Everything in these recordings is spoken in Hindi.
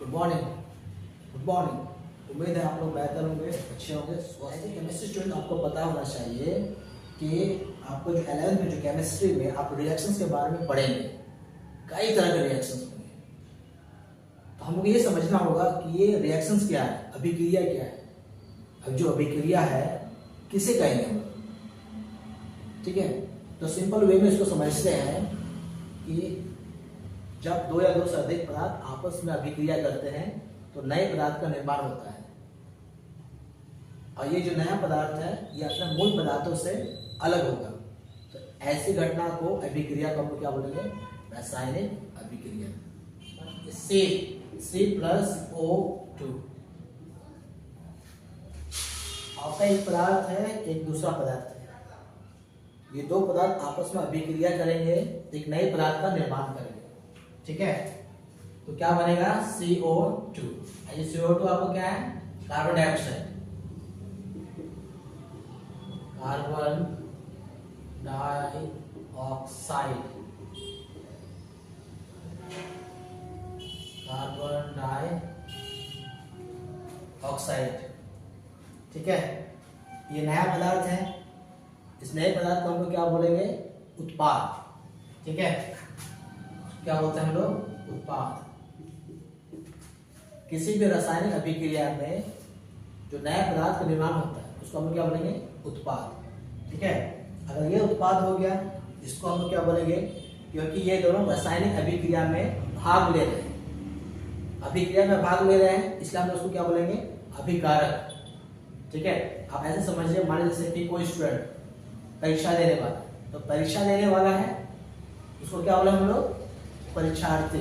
Good morning. Good morning. उम्मीद है आप लोग बेहतर होंगे, अच्छे होंगे, स्वस्थ। केमिस्ट्री स्टूडेंट आपको पता होना चाहिए कि आपको जो 11th में जो केमिस्ट्री में आप रिएक्शंस के बारे में पढ़ेंगे, कई तरह के रिएक्शंस होंगे। तो हमको ये समझना होगा कि ये रिएक्शंस क्या है, अभिक्रिया क्या है। अब जो अभिक्रिया है किसे कहेंगे हम, ठीक है। तो सिंपल वे में इसको समझते हैं कि जब दो या दो से अधिक पदार्थ आपस में अभिक्रिया करते हैं तो नए पदार्थ का निर्माण होता है, और ये जो नया पदार्थ है ये अपने मूल पदार्थों से अलग होगा। तो ऐसी घटना को अभिक्रिया को हम क्या बोलेंगे, रासायनिक अभिक्रिया। C+O2 आपका एक पदार्थ है, एक दूसरा पदार्थ है। ये दो पदार्थ आपस में अभिक्रिया करेंगे, एक नए पदार्थ का निर्माण करेंगे, ठीक है। तो क्या बनेगा, CO2। ये CO2 आपको क्या है, carbon dioxide. Carbon dioxide, carbon dioxide, ठीक है। ये नया पदार्थ है, इस नए पदार्थ को हम लोग क्या बोलेंगे, उत्पाद, ठीक है। क्या बोलते हैं हम लोग, उत्पाद। किसी भी रासायनिक अभिक्रिया में जो नया पदार्थ का निर्माण होता है उसको हम लोग क्या बोलेंगे, उत्पाद, ठीक है। अगर ये उत्पाद हो गया, इसको हम लोग क्या बोलेंगे, क्योंकि ये दोनों रासायनिक अभिक्रिया में भाग ले रहे हैं, अभिक्रिया में भाग ले रहे हैं, इसलिए हम उसको क्या बोलेंगे, अभिकारक, ठीक है। आप ऐसे समझिए, मान लीजिए कि कोई स्टूडेंट परीक्षा देने वाला, तो परीक्षा देने वाला है उसको क्या बोले हम लोग, परीक्षार्थी।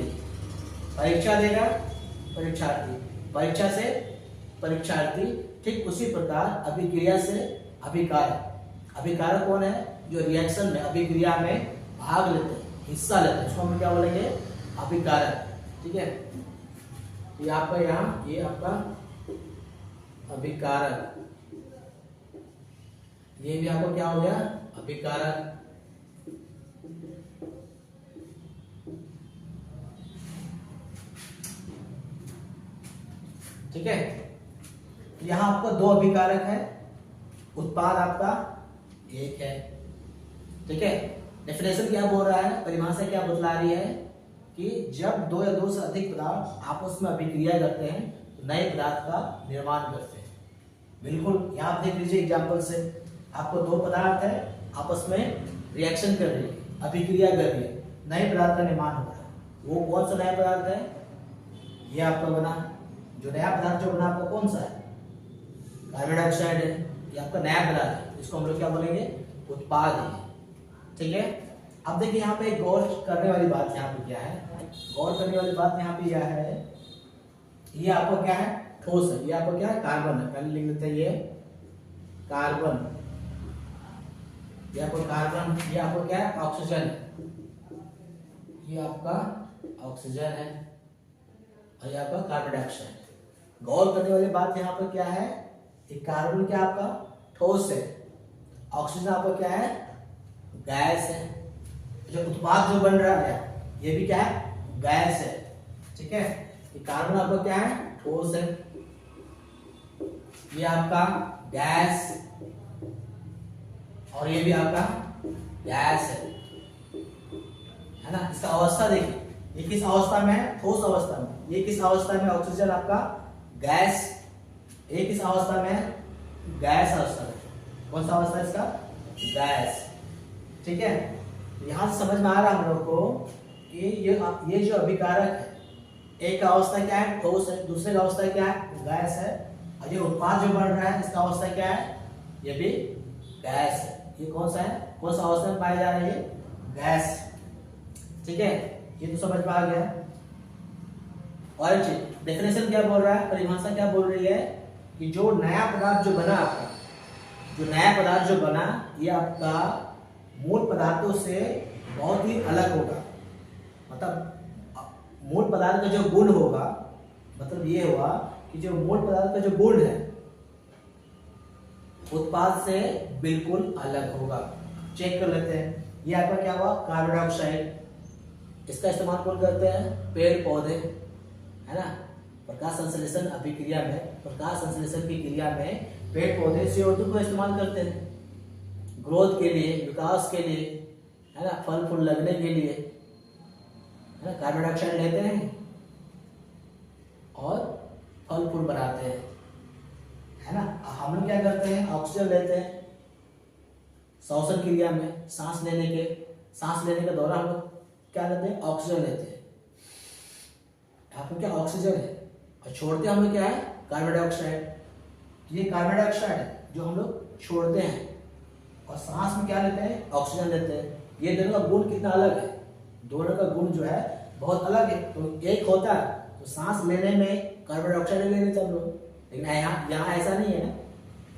परीक्षा देगा परीक्षार्थी, परीक्षा से परीक्षार्थी। ठीक उसी प्रकार अभिक्रिया से अभिकारक। अभिकारक कौन है, जो रिएक्शन में, अभिक्रिया में भाग लेते हैं, हिस्सा लेते हैं, उसको हम क्या बोलेंगे, अभिकारक, ठीक है। ये आपका यहाँ, ये आपका अभिकारक, ये भी आपको क्या हो गया, अभिकारक, ठीक है। यहां आपको दो अभिकारक है, उत्पाद आपका एक है, ठीक है। डेफिनेशन क्या बोल रहा है, परिभाषा क्या बतला रही है कि जब दो या दो से अधिक पदार्थ आपस में अभिक्रिया करते हैं तो नए पदार्थ का निर्माण करते हैं। बिल्कुल, यहां आप देख लीजिए एग्जांपल से, आपको दो पदार्थ है, आपस में रिएक्शन कर रही है, अभिक्रिया कर रही है, नए पदार्थ का निर्माण हो रहा है। वो कौन सा नया पदार्थ है, ये आपका बना, जो नया पदार्थ जो बना आपका कौन सा है, कार्बन डाइऑक्साइड है, ये आपका नया पदार्थ है, इसको हम लोग क्या बोलेंगे, उत्पाद है, ठीक है। अब देखिए यहाँ पे गौर करने वाली बात यहाँ पे क्या है, गौर करने वाली बात यहाँ पे यह है, ये आपको क्या है, ठोस है, ये आपको क्या है, कार्बन है। पहले लिख देते हैं ये कार्बन, ये आपको कार्बन, ये आपको क्या है, ऑक्सीजन है, ये आपका ऑक्सीजन है, और ये आपका कार्बन डाइऑक्साइड। गौर करने वाली बात यहाँ पर क्या है, एक कार्बन क्या आपका ठोस है, ऑक्सीजन आपका क्या है, गैस है। जो उत्पाद जो बन रहा है ये भी क्या है, गैस है, ठीक है। ये कार्बन आपका क्या है, ठोस है, ये आपका गैस, और ये भी आपका गैस है ना। इसका अवस्था देखिए, ये किस अवस्था में है, ठोस अवस्था में। ये किस अवस्था में, ऑक्सीजन आपका गैस, ये किस अवस्था में है, गैस अवस्था में। कौन सा अवस्था है इसका, गैस, ठीक है। यहां से समझ में आ रहा हम लोग को कि ये जो अभिकारक है, एक का अवस्था क्या है, ठोस है, दूसरे का अवस्था क्या है, गैस है, और ये उत्पाद जो बन रहा है इसका अवस्था क्या है, ये भी गैस है। ये कौन सा है, कौन सा अवस्था में पाया जा रहा है, ये गैस, ठीक है। ये तो समझ में आ गया। और एक चीज, डेफिनेशन क्या बोल रहा है, परिभाषा क्या बोल रही है कि जो नया पदार्थ जो बना आपका, जो नया पदार्थ जो बना, ये आपका मूल पदार्थों से बहुत ही अलग होगा। मतलब मूल पदार्थ का जो गुण होगा, मतलब ये हुआ कि जो मूल पदार्थ का जो गुण है उत्पाद से बिल्कुल अलग होगा। चेक कर लेते हैं, ये आपका क्या हुआ, कार्बन डाइऑक्साइड। इसका इस्तेमाल कौन करते हैं, पेड़ पौधे, है ना। प्रकाश संश्लेषण अभिक्रिया में, प्रकाश संश्लेषण की क्रिया में पेड़ पौधे CO2 को इस्तेमाल करते हैं ग्रोथ के लिए, विकास के लिए, है ना, फल फूल लगने के लिए, है ना, कार्बन डाइऑक्साइड लेते हैं और फल फूल बनाते हैं, है ना। हम लोग क्या करते हैं, ऑक्सीजन लेते हैं श्वसन क्रिया में, सांस लेने के दौरान हम लोग क्या लेते हैं, ऑक्सीजन लेते हैं। यहाँ पर क्या ऑक्सीजन है और छोड़ते हम लोग क्या है, कार्बन डाइऑक्साइड। ये कार्बन डाइऑक्साइड है जो हम लोग छोड़ते हैं और सांस में क्या लेते हैं, ऑक्सीजन लेते हैं। ये दोनों का गुण कितना अलग है, दोनों का गुण जो है बहुत अलग है। तो एक होता है तो सांस लेने में कार्बन डाइऑक्साइड ले लेते हम लोग, लेकिन यहाँ ऐसा नहीं है ना।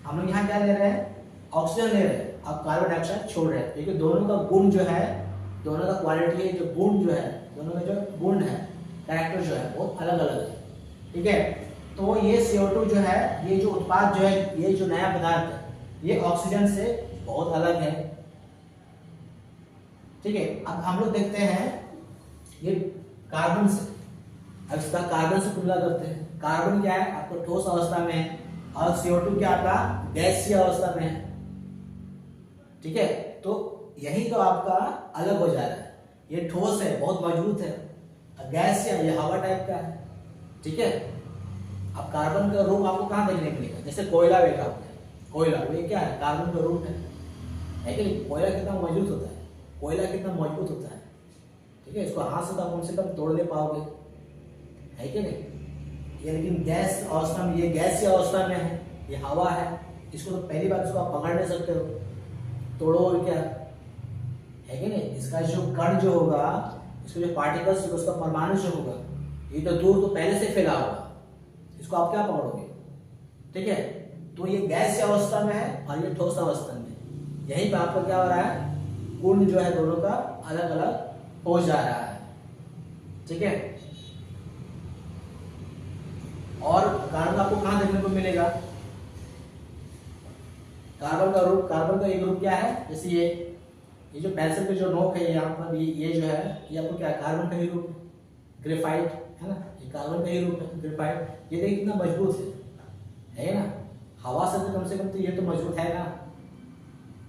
हम लोग यहाँ क्या ले रहे हैं, ऑक्सीजन ले रहे हैं, अब कार्बन डाइऑक्साइड छोड़ रहे हैं, क्योंकि दोनों का गुण जो है, दोनों का क्वालिटी है, जो गुण जो है, दोनों का जो गुण है, कैरेक्टर जो है वो अलग अलग है। ठीक है, तो ये CO2 जो है, ये जो उत्पाद जो है, ये जो नया पदार्थ है, ये ऑक्सीजन से बहुत अलग है। ठीक है, अब हम लोग देखते हैं ये कार्बन से, अब इसका कार्बन से तुलना करते हैं। कार्बन क्या है, आपको ठोस अवस्था में है और CO2 क्या आपका गैसीय अवस्था में है। ठीक है, तो यही तो आपका अलग हो जा रहा है। ये ठोस है, बहुत मजबूत है, गैस या ये हवा टाइप का है। ठीक है, अब कार्बन का रूप आपको कहाँ देखने को मिलेगा, जैसे कोयला बैठा होता है, कोयला ये क्या है, कार्बन का रूप है कि नहीं। कोयला कितना मजबूत होता है, कोयला कितना मजबूत होता है। ठीक है, इसको हाथ से तो आप कम से कम तोड़ ले पाओगे, है कि नहीं। ये लेकिन गैस अवस्था में, ये गैसीय अवस्था में है, ये हवा है, इसको तो पहली बार इसको आप पकड़ नहीं सकते हो, तोड़ो और क्या, है कि नहीं। इसका जो कण जो होगा, इसके जो पार्टिकल्स, उसका परमाणु जो होगा, ये तो दूर तो पहले से फैला होगा, इसको आप क्या पकड़ोगे। ठीक है, तो ये गैस अवस्था में है और ये ठोस अवस्था में। यहीं पे आपका क्या हो रहा है, गुण जो है दोनों का अलग अलग हो जा रहा है। ठीक है, और कार्बन आपको कहां देखने को मिलेगा, कार्बन का एक रूप क्या है, जैसे ये जो पेंसिल के जो नोक है यहाँ पर, ये जो है, ये आपको क्या है, कार्बन का ही रूप, ग्रेफाइट, है ना, ये कार्बन का ही रूप है, ग्रेफाइट। ये देखिए कितना मजबूत है ना। हवा से तो कम से कम तो ये तो मजबूत है ना।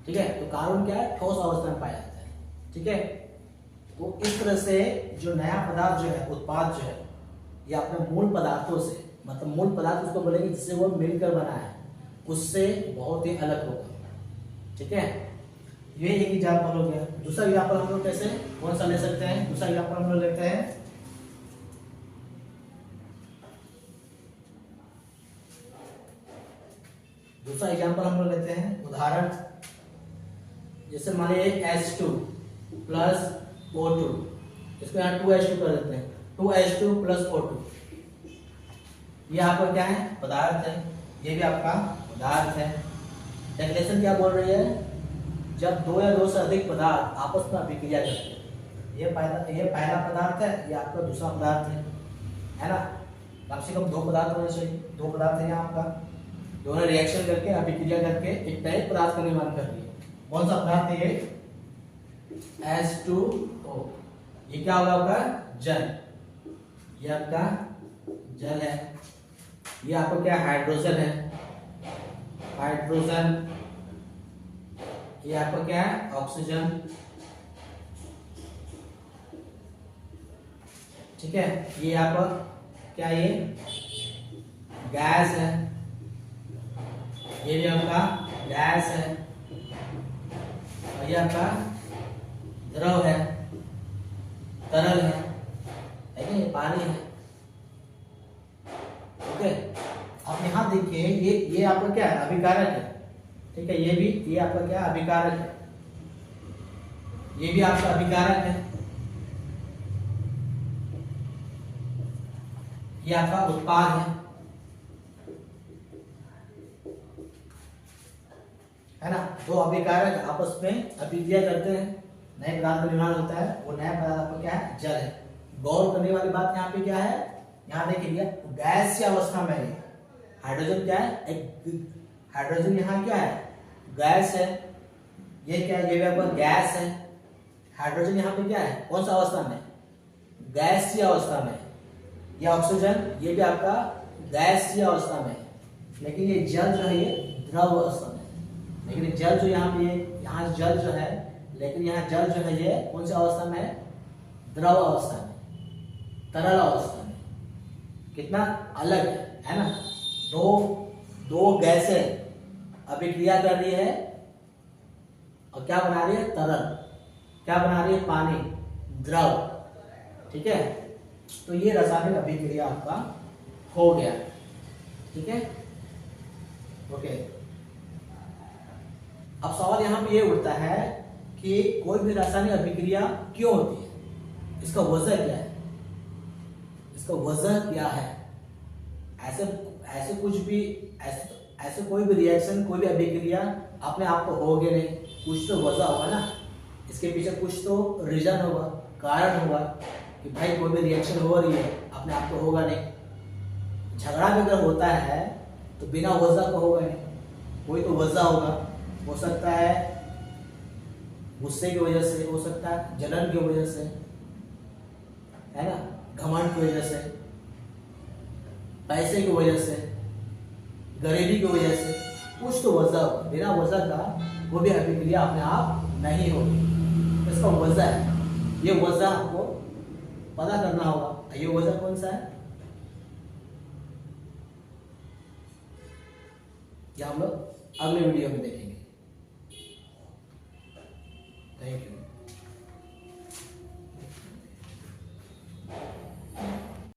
ठीक है, तो कार्बन क्या है, ठोस अवस्था में पाया जाता है। ठीक है, तो इस तरह से जो नया पदार्थ जो है, उत्पाद जो है, ये अपने मूल पदार्थों से, मतलब मूल पदार्थ उसको बोलेंगे जिससे वो मिलकर बना है, उससे बहुत ही अलग होगा। ठीक है, ये एक एग्जाम्पल हो गया। दूसरा एग्जाम्पल हम लोग कैसे, कौन सा ले सकते हैं, दूसरा एग्जाम्पल हम लोग लेते हैं, दूसरा एग्जाम्पल हम लोग लेते हैं, उदाहरण जैसे मान लीजिए H2 प्लस O2, इसको यहाँ 2H2 कर देते हैं, 2H2 प्लस O2। ये आपका क्या है, पदार्थ है, ये भी आपका पदार्थ है। डेफिनेशन क्या बोल रही है, जब दो या दो से अधिक पदार्थ आपस में अभिक्रिया करते हैं, ये पहला पदार्थ है, ये आपका दूसरा पदार्थ है ना। कम से कम दो पदार्थ होने चाहिए, दो पदार्थ है यहाँ आपका, दोनों रिएक्शन करके अभिक्रिया करके एक नए पदार्थ का निर्माण कर दिए। कौन सा पदार्थ है ये, H2O। ये क्या होगा आपका, जल, ये आपका जल है। ये आपका क्या, हाइड्रोजन है, हाइड्रोजन। ये आपका क्या है, ऑक्सीजन। ठीक है, ये आपका क्या, ये गैस है, ये भी आपका गैस है, और ये आपका द्रव है, तरल है कि नहीं, पानी है। ओके, अब यहाँ देखिए, ये आपका क्या है, अभिकारक है। ठीक है, ये आपका क्या, अभिकारक है, ये भी आपका अभिकारक है। ये आपका उत्पाद है ना। दो अभिकारक आपस में अभिक्रिया करते हैं, नए पदार्थ का निर्माण होता है, वो नया पदार्थ आपका क्या है, जल है। गौर करने वाली बात यहाँ पे क्या है, यहाँ देखिए गैस की अवस्था में है, हाइड्रोजन क्या है, एक हाइड्रोजन यहाँ क्या है, गैस है। ये क्या है, ये भी आपका गैस है। हाइड्रोजन यहाँ पे क्या है, कौन सा अवस्था में, गैस की अवस्था में। ये ऑक्सीजन ये भी आपका गैसीय अवस्था में है, लेकिन ये जल जो है ये द्रव अवस्था में है। लेकिन जल जो यहाँ पे यहाँ जल जो है, लेकिन यहाँ जल जो है ये कौन सी अवस्था में है? द्रव अवस्था में, तरल अवस्था में। कितना अलग है ना? दो गैसें अभिक्रिया कर रही है और क्या बना रही है? तरल। क्या बना रही है? पानी, द्रव। ठीक है, तो ये रासायनिक अभिक्रिया आपका हो गया। ठीक है, ओके। अब सवाल यहां पे ये उठता है कि कोई भी रासायनिक अभिक्रिया क्यों होती है, इसका वजह क्या है? इसका वजह क्या है? ऐसे कुछ भी ऐसे कोई भी रिएक्शन, कोई भी अभिक्रिया अपने आप को होगी नहीं, कुछ तो वजह होगा ना, इसके पीछे कुछ तो रीजन होगा, कारण होगा कि भाई कोई भी रिएक्शन हो रही है, अपने आप तो होगा नहीं। झगड़ा भी अगर होता है तो बिना वजह का होगा नहीं, कोई तो वजह होगा। हो सकता है गुस्से की वजह से, हो सकता है जलन की वजह से, है ना, घमंड की वजह से, पैसे की वजह से, गरीबी की वजह से, कुछ तो वजह होगा। बिना वजह का वो भी अभिक्रिया अपने आप नहीं होगी, इसका वजह है। ये वजह आपको पता करना होगा। ये वजह कौन सा है, ये हम लोग अगले वीडियो में देखेंगे।